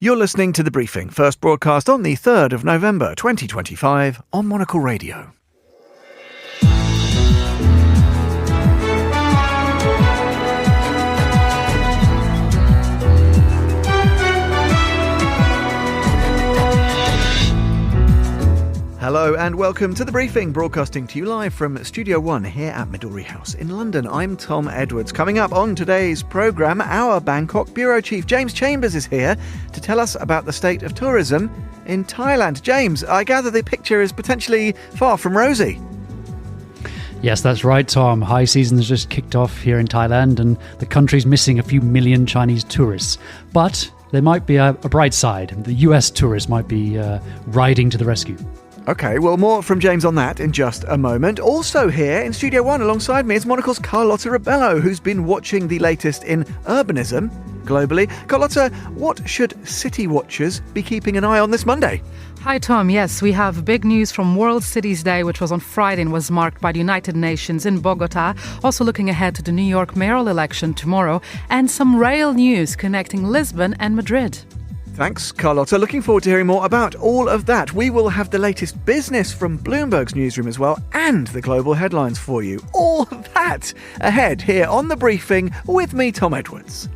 You're listening to The Briefing, first broadcast on the 3rd of November 2025 on Monocle Radio. Hello and welcome to The Briefing, broadcasting to you live from Studio 1 here at Midori House in London. I'm Tom Edwards. Coming up on today's programme, our Bangkok Bureau Chief James Chambers is here to tell us about the state of tourism in Thailand. James, I gather the picture is potentially far from rosy. Yes, that's right, Tom. High season has just kicked off here in Thailand and the country's missing a few million Chinese tourists. But there might be a bright side. The US tourists might be riding to the rescue. Okay, well, more from James on that in just a moment. Also here in Studio 1 alongside me is Monocle's Carlotta Rebello, who's been watching the latest in urbanism globally. Carlotta, what should city watchers be keeping an eye on this Monday? Hi, Tom. Yes, we have big news from World Cities Day, which was on Friday and was marked by the United Nations in Bogota. Also looking ahead to the New York mayoral election tomorrow, and some rail news connecting Lisbon and Madrid. Thanks, Carlotta. Looking forward to hearing more about all of that. We will have the latest business from Bloomberg's newsroom as well, and the global headlines for you. All of that ahead here on The Briefing with me, Tom Edwards.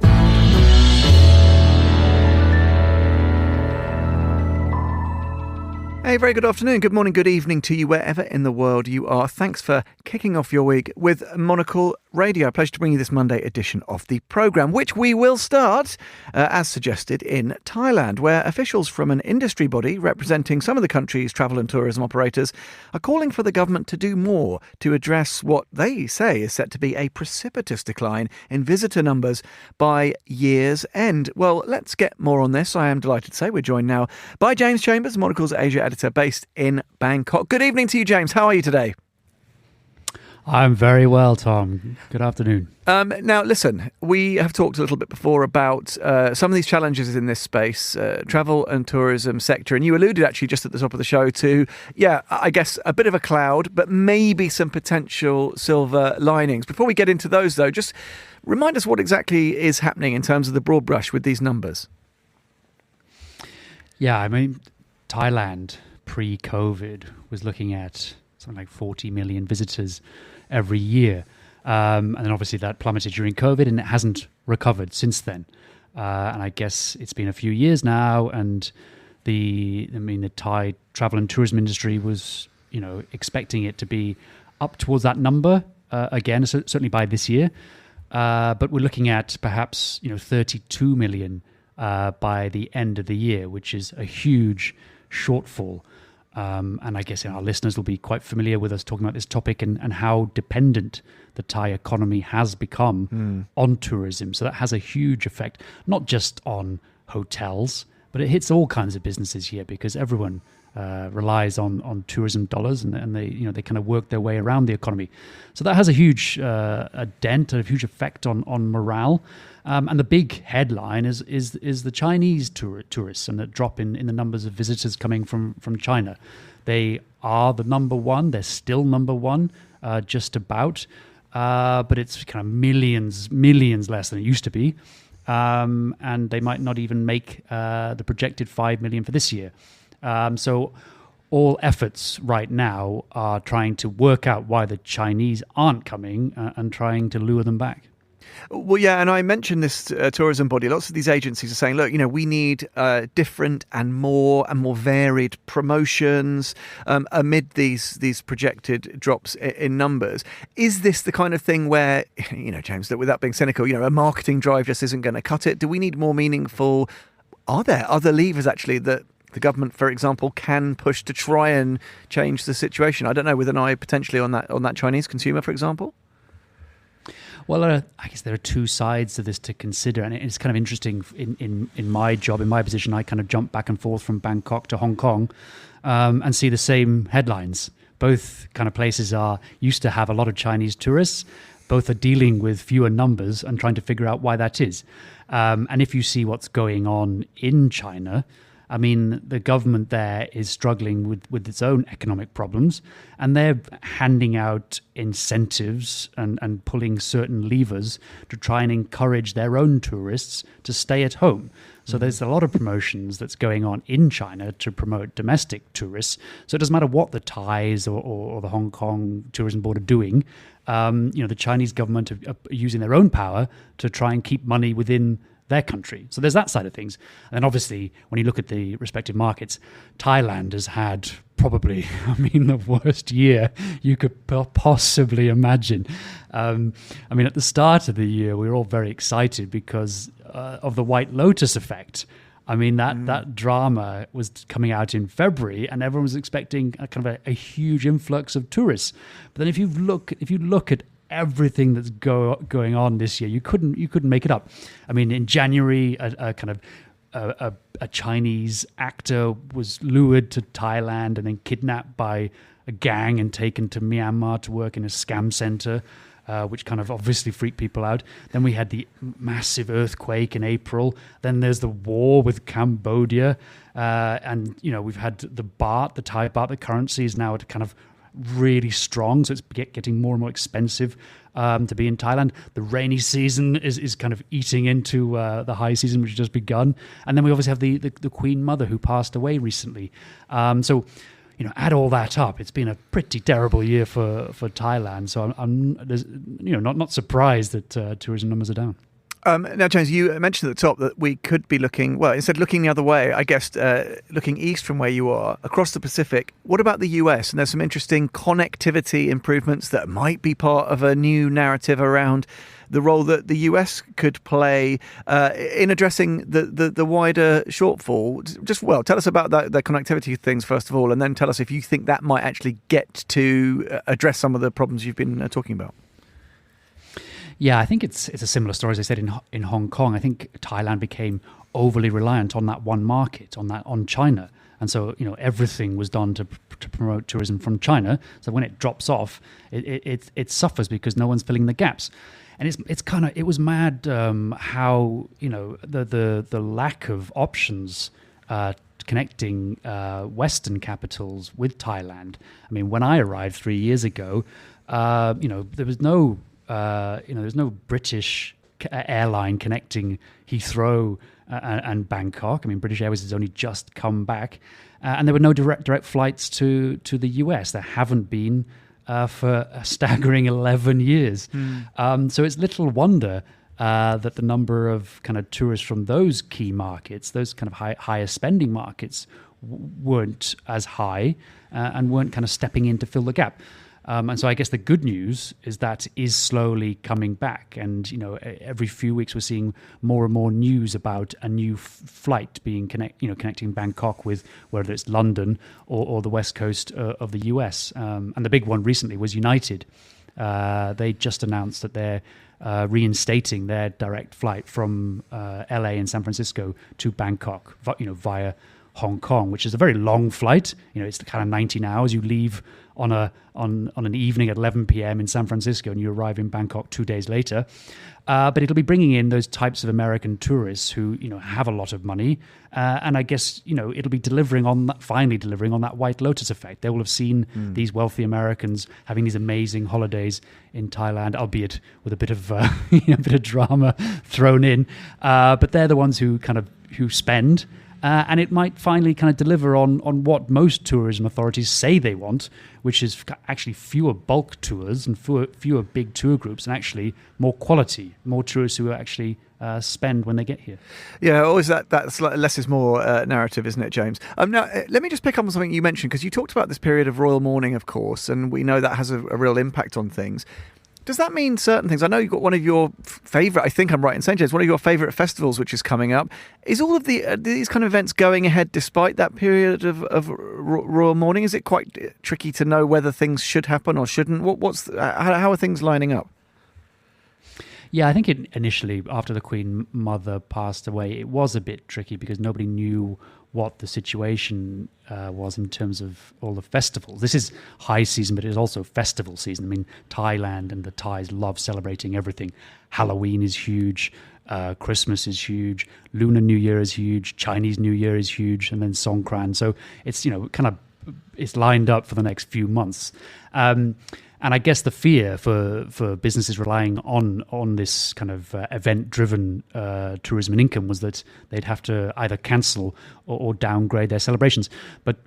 Hey, very good afternoon, good morning, good evening to you wherever in the world you are. Thanks for kicking off your week with Monocle Radio. A pleasure to bring you this Monday edition of the programme, which we will start, as suggested, in Thailand, where officials from an industry body representing some of the country's travel and tourism operators are calling for the government to do more to address what they say is set to be a precipitous decline in visitor numbers by year's end. Well, let's get more on this. I am delighted to say we're joined now by James Chambers, Monocle's Asia editor based in Bangkok. Good evening to you, James. How are you today? I'm very well, Tom. Good afternoon. Now, listen, we have talked a little bit before about some of these challenges in this space, travel and tourism sector, and you alluded actually just at the top of the show to, I guess a bit of a cloud, but maybe some potential silver linings. Before we get into those, though, just remind us what exactly is happening in terms of the broad brush with these numbers. Yeah, I mean, Thailand pre-COVID was looking at something like 40 million visitors every year. And then obviously that plummeted during COVID and it hasn't recovered since then. And I guess it's been a few years now, and the Thai travel and tourism industry was, expecting it to be up towards that number again, certainly by this year. But we're looking at perhaps, 32 million by the end of the year, which is a huge shortfall. And I guess our listeners will be quite familiar with us talking about this topic and how dependent the Thai economy has become on tourism. So that has a huge effect, not just on hotels, but it hits all kinds of businesses here because everyone relies on tourism dollars, and they kind of work their way around the economy. So that has a huge a dent, a huge effect on morale. And the big headline is the Chinese tourists and the drop in the numbers of visitors coming from China. They are the number one. They're still number one, just about. But it's kind of millions less than it used to be. And they might not even make the projected 5 million for this year. So all efforts right now are trying to work out why the Chinese aren't coming and trying to lure them back. Well, yeah, and I mentioned this tourism body. Lots of these agencies are saying, look, we need different and more varied promotions amid these projected drops in numbers. Is this the kind of thing where, James, that without being cynical, a marketing drive just isn't going to cut it? Do we need more meaningful? Are there other levers actually that the government, for example, can push to try and change the situation? I don't know, with an eye potentially on that Chinese consumer, for example. Well, I guess there are two sides to this to consider, and it's kind of interesting. In my job, in my position, I kind of jump back and forth from Bangkok to Hong Kong and see the same headlines. Both kind of places are used to have a lot of Chinese tourists. Both are dealing with fewer numbers and trying to figure out why that is. And if you see what's going on in China, I mean, the government there is struggling with its own economic problems, and they're handing out incentives and pulling certain levers to try and encourage their own tourists to stay at home. So there's a lot of promotions that's going on in China to promote domestic tourists. So it doesn't matter what the Thais or the Hong Kong Tourism Board are doing. The Chinese government are using their own power to try and keep money within their country. So there's that side of things. And then obviously, when you look at the respective markets, Thailand has had probably, the worst year you could possibly imagine. At the start of the year, we were all very excited because of the White Lotus effect. That drama was coming out in February, and everyone was expecting a huge influx of tourists. But then if you look at everything that's going on this year, you couldn't make it up. In January, a Chinese actor was lured to Thailand and then kidnapped by a gang and taken to Myanmar to work in a scam center, which kind of obviously freaked people out. Then we had the massive earthquake in April. Then there's the war with Cambodia. We've had the baht, the Thai baht, the currency is now at kind of really strong, so it's getting more and more expensive to be in Thailand. The rainy season is kind of eating into the high season, which has just begun. And then we obviously have the Queen Mother who passed away recently. Add all that up, it's been a pretty terrible year for Thailand. So I'm not surprised that tourism numbers are down. Now, James, you mentioned at the top that we could be looking the other way, I guess, looking east from where you are, across the Pacific. What about the US? And there's some interesting connectivity improvements that might be part of a new narrative around the role that the US could play in addressing the wider shortfall. Tell us about the connectivity things, first of all, and then tell us if you think that might actually get to address some of the problems you've been talking about. Yeah, I think it's a similar story, as I said, in Hong Kong. I think Thailand became overly reliant on that one market, on China. And so, everything was done to promote tourism from China. So when it drops off, it suffers because no one's filling the gaps. And it was mad how, the lack of options connecting Western capitals with Thailand. When I arrived 3 years ago, there was no there's no British airline connecting Heathrow and Bangkok. British Airways has only just come back, and there were no direct flights to the US. There haven't been for a staggering 11 years. So it's little wonder that the number of kind of tourists from those key markets, those kind of higher spending markets, weren't as high and weren't kind of stepping in to fill the gap. And so I guess the good news is that is slowly coming back. And, every few weeks we're seeing more and more news about a new flight being connecting Bangkok with whether it's London or the west coast of the US. And the big one recently was United. They just announced that they're reinstating their direct flight from LA and San Francisco to Bangkok, via Hong Kong, which is a very long flight. It's kind of 19 hours. You leave on an evening at 11 p.m. in San Francisco and you arrive in Bangkok 2 days later. But it'll be bringing in those types of American tourists who, have a lot of money. And I guess, it'll be finally delivering on that White Lotus effect. They will have seen these wealthy Americans having these amazing holidays in Thailand, albeit with a bit of drama thrown in. But they're the ones who spend. And it might finally kind of deliver on what most tourism authorities say they want, which is actually fewer bulk tours and fewer big tour groups, and actually more quality, more tourists who actually spend when they get here. Yeah, always that's less is more narrative, isn't it, James? Now, let me just pick up on something you mentioned, because you talked about this period of royal mourning, of course, and we know that has a real impact on things. Does that mean certain things? I know you've got one of your favourite, I think I'm right in saying, James, one of your favourite festivals, which is coming up. Is all of these kind of events going ahead despite that period of royal mourning? Is it quite tricky to know whether things should happen or shouldn't? How are things lining up? Yeah, I think initially, after the Queen Mother passed away, it was a bit tricky because nobody knew what the situation was in terms of all the festivals. This is high season, but it is also festival season. Thailand and the Thais love celebrating everything. Halloween is huge. Christmas is huge. Lunar New Year is huge. Chinese New Year is huge. And then Songkran. So it's, it's lined up for the next few months. And And I guess the fear for businesses relying on this kind of event-driven tourism and income was that they'd have to either cancel or downgrade their celebrations. But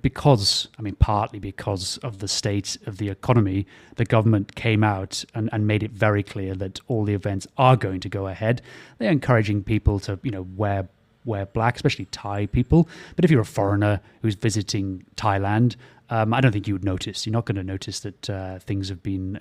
partly because of the state of the economy, the government came out and made it very clear that all the events are going to go ahead. They're encouraging people to, wear black, especially Thai people. But if you're a foreigner who's visiting Thailand, I don't think you would notice. You're not going to notice that things have been,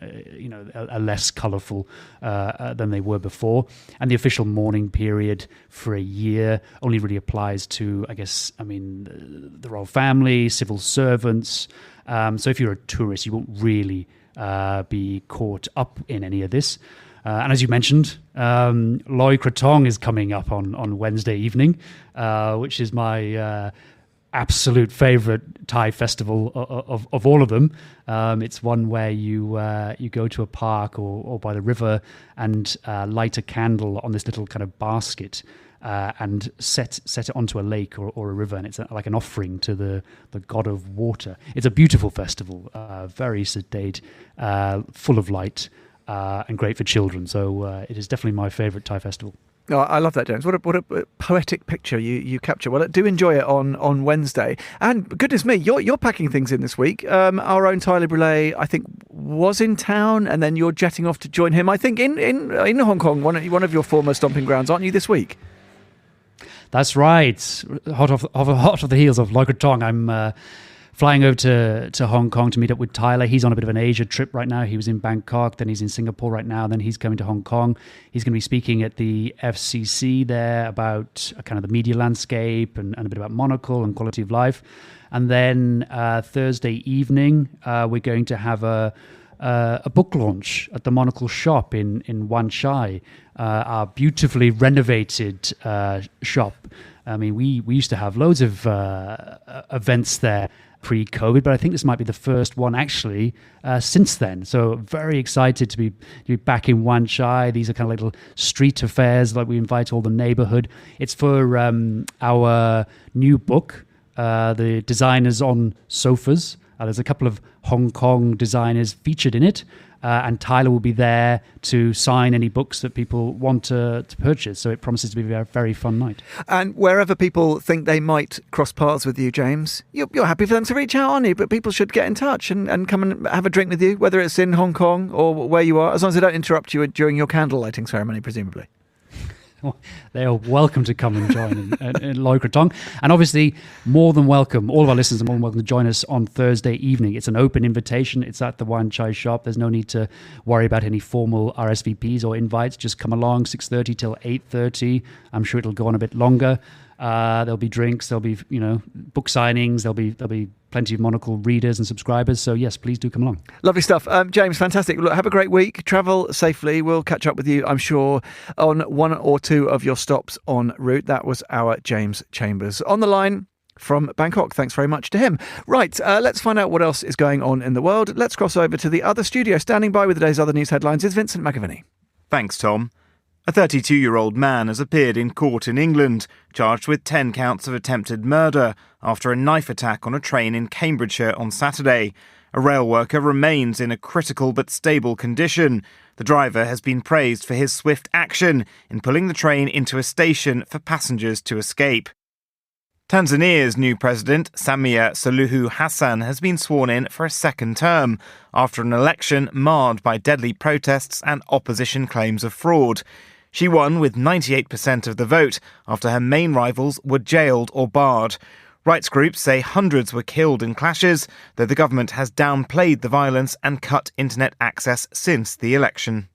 less colourful than they were before. And the official mourning period for a year only really applies to, the royal family, civil servants. So if you're a tourist, you won't really be caught up in any of this. And as you mentioned, Loy Krathong is coming up on Wednesday evening, which is my absolute favourite Thai festival of all of them. It's one where you go to a park or by the river and light a candle on this little kind of basket and set it onto a lake or a river, and it's like an offering to the god of water. It's a beautiful festival, very sedate, full of light, and great for children. So it is definitely my favourite Thai festival. Oh, I love that, James. What a poetic picture you capture. Well, do enjoy it on Wednesday. And goodness me, you're packing things in this week. Our own Tyler Brulé, I think, was in town, and then you're jetting off to join him. I think in Hong Kong, one of your former stomping grounds, aren't you, this week? That's right. Hot off the heels of Loy Krathong, I'm flying over to Hong Kong to meet up with Tyler. He's on a bit of an Asia trip right now. He was in Bangkok, then he's in Singapore right now, then he's coming to Hong Kong. He's going to be speaking at the FCC there about kind of the media landscape and a bit about Monocle and quality of life. And then Thursday evening, we're going to have a book launch at the Monocle shop in Wan Chai, our beautifully renovated shop. I mean, we used to have loads of events there pre-COVID, but I think this might be the first one actually since then. So very excited to be back in Wan Chai. These are kind of little street affairs, like we invite all the neighborhood. It's for our new book, The Designers on Sofas. There's a couple of Hong Kong designers featured in it, and Tyler will be there to sign any books that people want to purchase. So it promises to be a very fun night. And wherever people think they might cross paths with you, James, you're happy for them to reach out, aren't you? But people should get in touch and come and have a drink with you, whether it's in Hong Kong or where you are, as long as they don't interrupt you during your candle lighting ceremony, presumably. They are welcome to come and join in Loy Krathong. And obviously, more than welcome, all of our listeners are more than welcome to join us on Thursday evening. It's an open invitation. It's at the Wan Chai shop. There's no need to worry about any formal RSVPs or invites. Just come along, 6:30 till 8:30. I'm sure it'll go on a bit longer. There'll be drinks, there'll be book signings, there'll be plenty of Monocle readers and subscribers. So yes, please do come along. Lovely stuff. James, fantastic. Look, have a great week. Travel safely. We'll catch up with you, I'm sure, on one or two of your stops en route. That was our James Chambers on the line from Bangkok. Thanks very much to him. Right, let's find out what else is going on in the world. Let's cross over to the other studio. Standing by with today's other news headlines is Vincent McAviney. Thanks, Tom. A 32-year-old man has appeared in court in England, charged with 10 counts of attempted murder after a knife attack on a train in Cambridgeshire on Saturday. A rail worker remains in a critical but stable condition. The driver has been praised for his swift action in pulling the train into a station for passengers to escape. Tanzania's new president, Samia Suluhu Hassan, has been sworn in for a second term after an election marred by deadly protests and opposition claims of fraud. She won with 98% of the vote after her main rivals were jailed or barred. Rights groups say hundreds were killed in clashes, though the government has downplayed the violence and cut internet access since the election.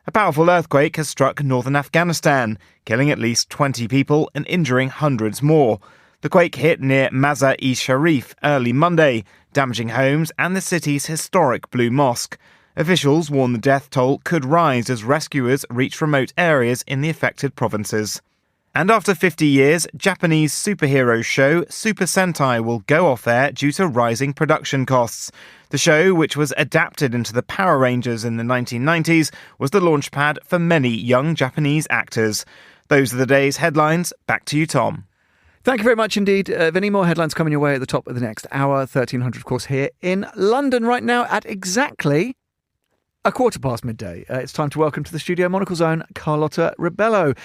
A powerful earthquake has struck northern Afghanistan, killing at least 20 people and injuring hundreds more. The quake hit near Mazar-e-Sharif early Monday, damaging homes and the city's historic Blue Mosque. Officials warn the death toll could rise as rescuers reach remote areas in the affected provinces. And after 50 years, Japanese superhero show Super Sentai will go off air due to rising production costs. The show, which was adapted into the Power Rangers in the 1990s, was the launchpad for many young Japanese actors. Those are the day's headlines. Back to you, Tom. Thank you very much indeed. Vinny, more headlines coming your way at the top of the next hour. 1300, of course, here in London right now at exactly midday. It's time to welcome to the studio Monocle's own Carlotta Rebello,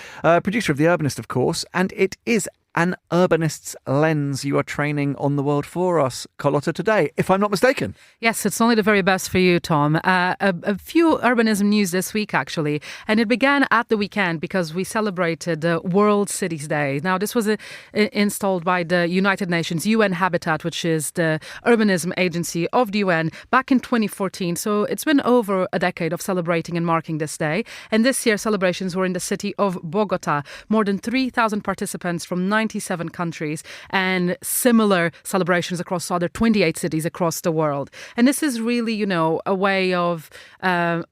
producer of The Urbanist, of course, and it is an urbanist's lens you are training on the world for us, Carlotta, today, if I'm not mistaken. Yes, it's only the very best for you, Tom. A few urbanism news this week, actually, and it began at the weekend because we celebrated World Cities Day. Now, this was installed by the United Nations UN Habitat, which is the urbanism agency of the UN, back in 2014. So it's been over a decade of celebrating and marking this day. And this year, celebrations were in the city of Bogota. More than 3,000 participants from 97 countries and similar celebrations across other 28 cities across the world. And this is really, a way of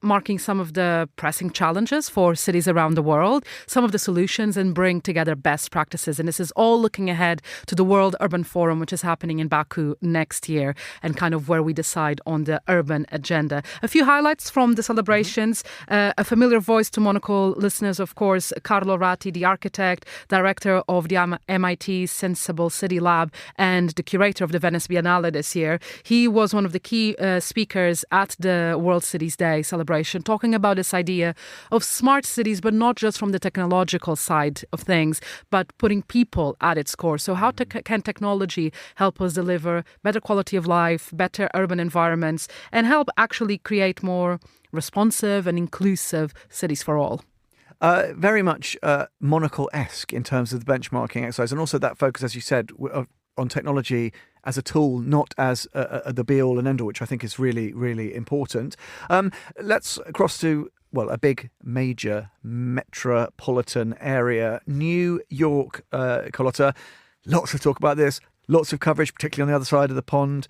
marking some of the pressing challenges for cities around the world, some of the solutions, and bring together best practices. And this is all looking ahead to the World Urban Forum, which is happening in Baku next year, and kind of where we decide on the urban agenda. A few highlights from the celebrations. A familiar voice to Monocle listeners, of course, Carlo Ratti, the architect, director of the MIT Sensible City Lab and the curator of the Venice Biennale this year. He was one of the key speakers at the World Cities Day celebration, talking about this idea of smart cities, but not just from the technological side of things, but putting people at its core. So how can technology help us deliver better quality of life, better urban environments, and help actually create more responsive and inclusive cities for all? Very much Monocle-esque in terms of the benchmarking exercise, and also that focus, as you said, on technology as a tool, not as the be-all and end-all, which I think is really, really important. Let's cross to, a big major metropolitan area, New York, Carlotta. Lots of talk about this, lots of coverage, particularly on the other side of the pond.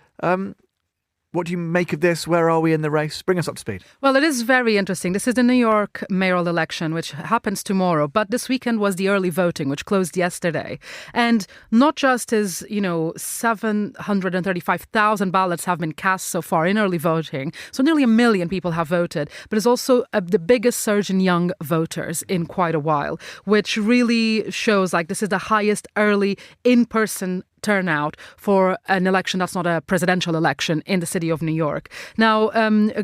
What do you make of this? Where are we in the race? Bring us up to speed. Well, it is very interesting. This is the New York mayoral election, which happens tomorrow. But this weekend was the early voting, which closed yesterday. And not just as, 735,000 ballots have been cast so far in early voting. So nearly 1 million people have voted. But it's also the biggest surge in young voters in quite a while, which really shows this is the highest early in-person turnout for an election that's not a presidential election in the city of New York. Now,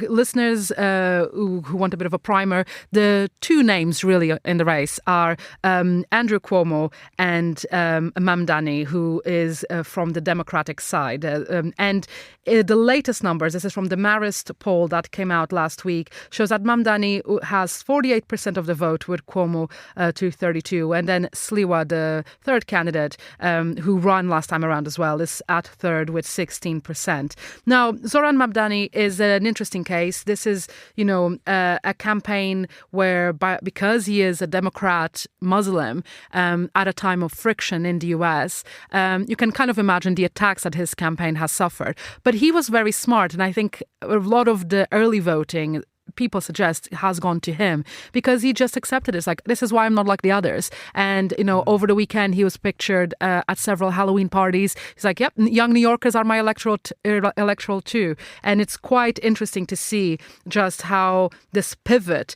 listeners who want a bit of a primer, the two names really in the race are Andrew Cuomo and Mamdani, who is from the Democratic side. And the latest numbers, this is from the Marist poll that came out last week, shows that Mamdani has 48% of the vote, with Cuomo to 32%. And then Sliwa, the third candidate, who ran last time around as well, is at third with 16%. Now, Zoran Mamdani is an interesting case. This is, a campaign where, because he is a Democrat Muslim, at a time of friction in the US, you can kind of imagine the attacks that his campaign has suffered. But he was very smart, and I think a lot of the early voting, people suggest, has gone to him because he just accepted it. It's this is why I'm not like the others. And, over the weekend, he was pictured at several Halloween parties. He's like, yep, young New Yorkers are my electoral too. And it's quite interesting to see just how this pivot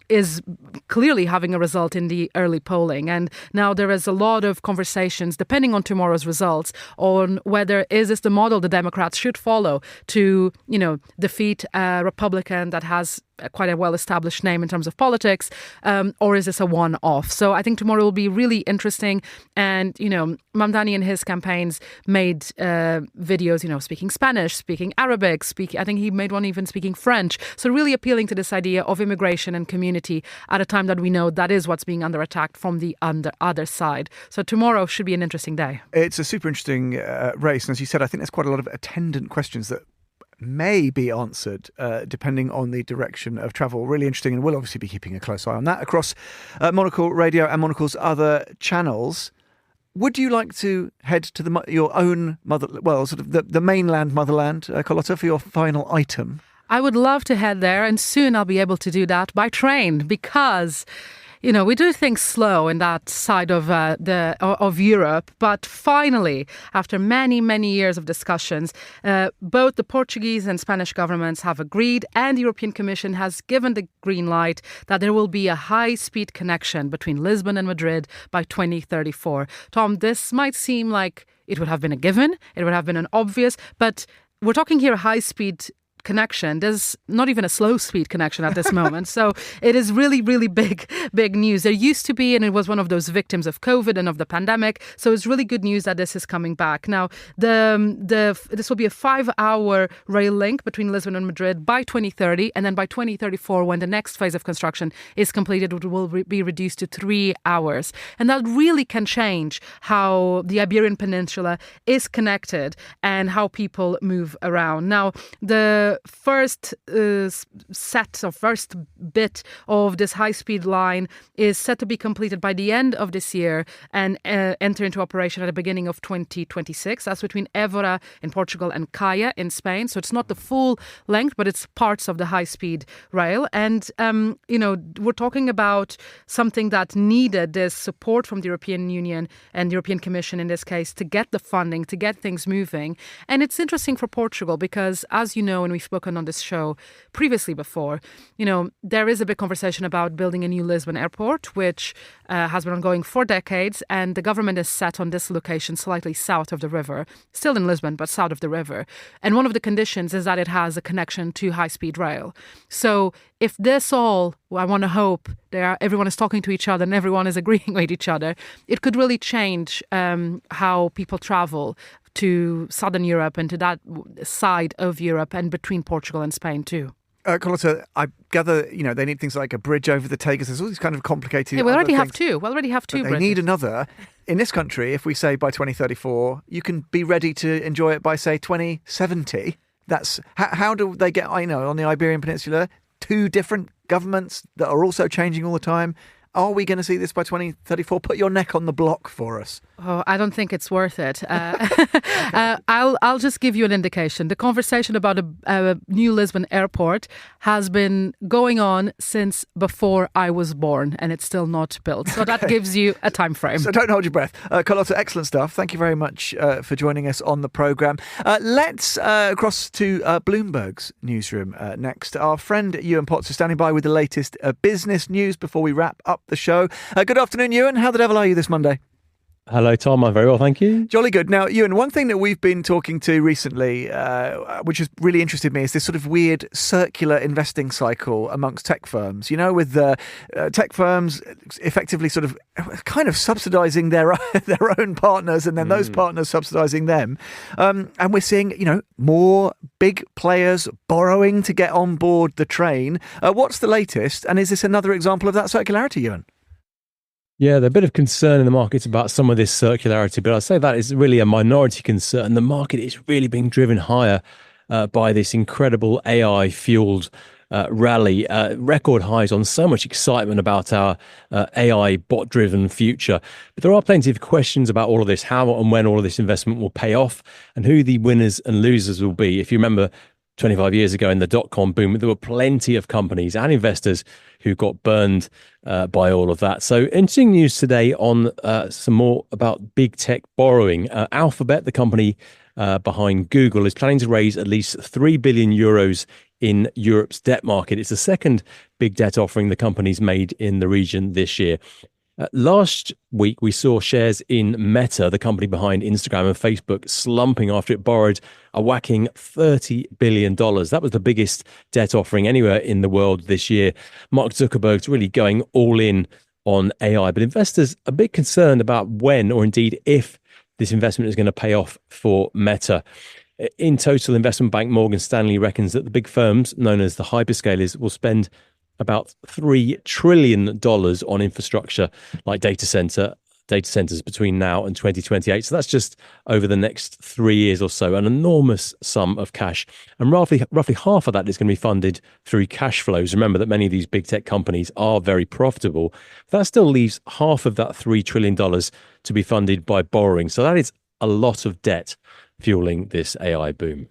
is clearly having a result in the early polling. And now there is a lot of conversations, depending on tomorrow's results, on whether is this the model the Democrats should follow to, defeat a Republican that has quite a well-established name in terms of politics, or is this a one-off? So I think tomorrow will be really interesting. And, Mamdani and his campaigns made videos, speaking Spanish, speaking Arabic, I think he made one even speaking French. So really appealing to this idea of immigration and community at a time that we know that is what's being under attack from the other side. So tomorrow should be an interesting day. It's a super interesting race. And as you said, I think there's quite a lot of attendant questions that may be answered depending on the direction of travel. Really interesting, and we'll obviously be keeping a close eye on that across Monocle Radio and Monocle's other channels. Would you like to head to your own the mainland motherland, Carlotta, for your final item? I would love to head there, and soon I'll be able to do that by train, because we do things slow in that side of of Europe, but finally, after many, many years of discussions, both the Portuguese and Spanish governments have agreed, and the European Commission has given the green light that there will be a high-speed connection between Lisbon and Madrid by 2034. Tom, this might seem like it would have been a given, it would have been an obvious, but we're talking here a high-speed connection. There's not even a slow speed connection at this moment. So it is really, really big news. There used to be, and it was one of those victims of COVID and of the pandemic. So it's really good news that this is coming back. Now, this will be a 5-hour rail link between Lisbon and Madrid by 2030. And then by 2034, when the next phase of construction is completed, it will be reduced to 3 hours. And that really can change how the Iberian Peninsula is connected and how people move around. Now, the first bit of this high-speed line is set to be completed by the end of this year and enter into operation at the beginning of 2026. That's between Évora in Portugal and Caia in Spain. So it's not the full length, but it's parts of the high-speed rail. And, we're talking about something that needed this support from the European Union and the European Commission in this case to get the funding, to get things moving. And it's interesting for Portugal because, as you know, and we've spoken on this show previously before, there is a big conversation about building a new Lisbon airport, which has been ongoing for decades, and the government is set on this location slightly south of the river, still in Lisbon, but south of the river. And one of the conditions is that it has a connection to high-speed rail. So if this all, I want to hope, everyone is talking to each other and everyone is agreeing with each other, it could really change how people travel to southern Europe and to that side of Europe and between Portugal and Spain too. Carlotta, I gather, they need things like a bridge over the Tagus. There's all these kind of complicated we already have things. two. We already have two They bridges. need another. In this country, if we say by 2034, you can be ready to enjoy it by, say, 2070. That's how do they get, on the Iberian Peninsula, 2 different governments that are also changing all the time. Are we going to see this by 2034? Put your neck on the block for us. Oh, I don't think it's worth it. I'll just give you an indication. The conversation about a new Lisbon airport has been going on since before I was born, and it's still not built. So that gives you a time frame. So don't hold your breath. Carlotta, excellent stuff. Thank you very much for joining us on the programme. Let's cross to Bloomberg's newsroom next. Our friend Ewan Potts is standing by with the latest business news before we wrap up the show. Good afternoon, Ewan. How the devil are you this Monday? Hello, Tom. I'm very well, thank you. Jolly good. Now, Ewan, one thing that we've been talking to recently, which has really interested me, is this sort of weird circular investing cycle amongst tech firms. With tech firms effectively sort of kind of subsidising their own partners and then those partners subsidising them. And we're seeing, more big players borrowing to get on board the train. What's the latest? And is this another example of that circularity, Ewan? Yeah, there's a bit of concern in the markets about some of this circularity, but I'd say that is really a minority concern. The market is really being driven higher by this incredible AI-fueled rally, record highs on so much excitement about our AI bot-driven future. But there are plenty of questions about all of this, how and when all of this investment will pay off, and who the winners and losers will be. If you remember 25 years ago in the dot-com boom, there were plenty of companies and investors who got burned by all of that. So interesting news today on some more about big tech borrowing. Alphabet, the company behind Google, is planning to raise at least 3 billion euros in Europe's debt market. It's the second big debt offering the company's made in the region this year. Last week, we saw shares in Meta, the company behind Instagram and Facebook, slumping after it borrowed a whacking $30 billion. That was the biggest debt offering anywhere in the world this year. Mark Zuckerberg's really going all in on AI, but investors are a bit concerned about when, or indeed if, this investment is going to pay off for Meta. In total, investment bank Morgan Stanley reckons that the big firms, known as the hyperscalers, will spend about $3 trillion on infrastructure like data centers between now and 2028. So that's just over the next 3 years or so, an enormous sum of cash. And roughly half of that is going to be funded through cash flows. Remember that many of these big tech companies are very profitable. That still leaves half of that $3 trillion to be funded by borrowing. So that is a lot of debt fueling this AI boom.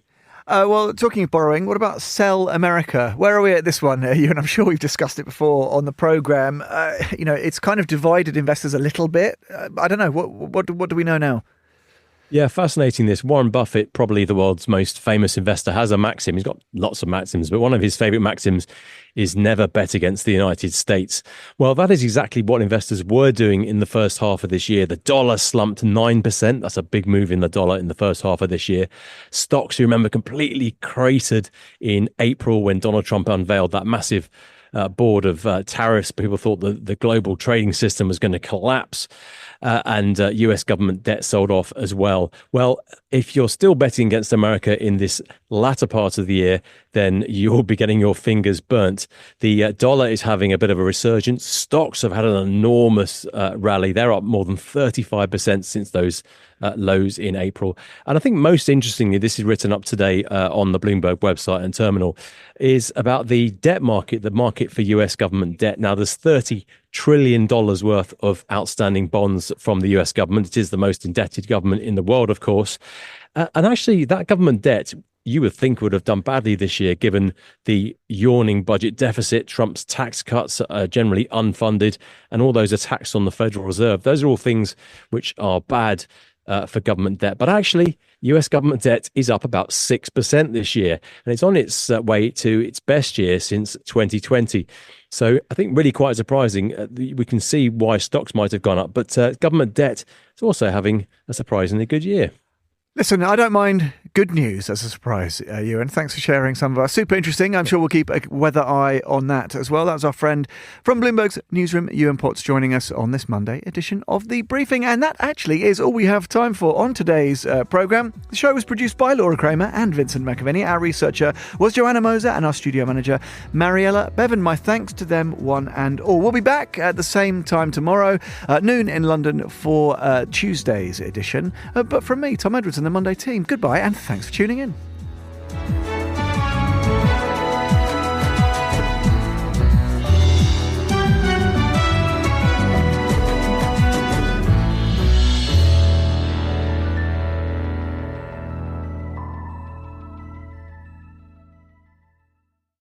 Well, talking of borrowing, what about Sell America? Where are we at this one, you? And I'm sure we've discussed it before on the programme. It's kind of divided investors a little bit. I don't know. What do we know now? Yeah, fascinating this. Warren Buffett, probably the world's most famous investor, has a maxim. He's got lots of maxims, but one of his favourite maxims is never bet against the United States. Well, that is exactly what investors were doing in the first half of this year. The dollar slumped 9%. That's a big move in the dollar in the first half of this year. Stocks, you remember, completely cratered in April when Donald Trump unveiled that massive board of tariffs. People thought the global trading system was going to collapse. And US government debt sold off as well. Well, if you're still betting against America in this latter part of the year, then you'll be getting your fingers burnt. The dollar is having a bit of a resurgence. Stocks have had an enormous rally. They're up more than 35% since those lows in April. And I think most interestingly, this is written up today on the Bloomberg website and terminal, is about the debt market, the market for US government debt. Now, there's $30 trillion worth of outstanding bonds from the US government. It is the most indebted government in the world, of course. And actually, that government debt, you would think, would have done badly this year, given the yawning budget deficit. Trump's tax cuts are generally unfunded, and all those attacks on the Federal Reserve. Those are all things which are bad for government debt. But actually, US government debt is up about 6% this year, and it's on its way to its best year since 2020. So I think really quite surprising. We can see why stocks might have gone up, but government debt is also having a surprisingly good year. Listen, I don't mind good news as a surprise, Ewan. Thanks for sharing some of our super interesting. I'm sure we'll keep a weather eye on that as well. That was our friend from Bloomberg's newsroom, Ewan Potts, joining us on this Monday edition of The Briefing. And that actually is all we have time for on today's programme. The show was produced by Laura Kramer and Vincent McAvenny. Our researcher was Joanna Moser and our studio manager, Mariella Bevan. My thanks to them, one and all. We'll be back at the same time tomorrow, noon in London for Tuesday's edition. But from me, Tom Edwards, and the Monday team, goodbye and thanks for tuning in.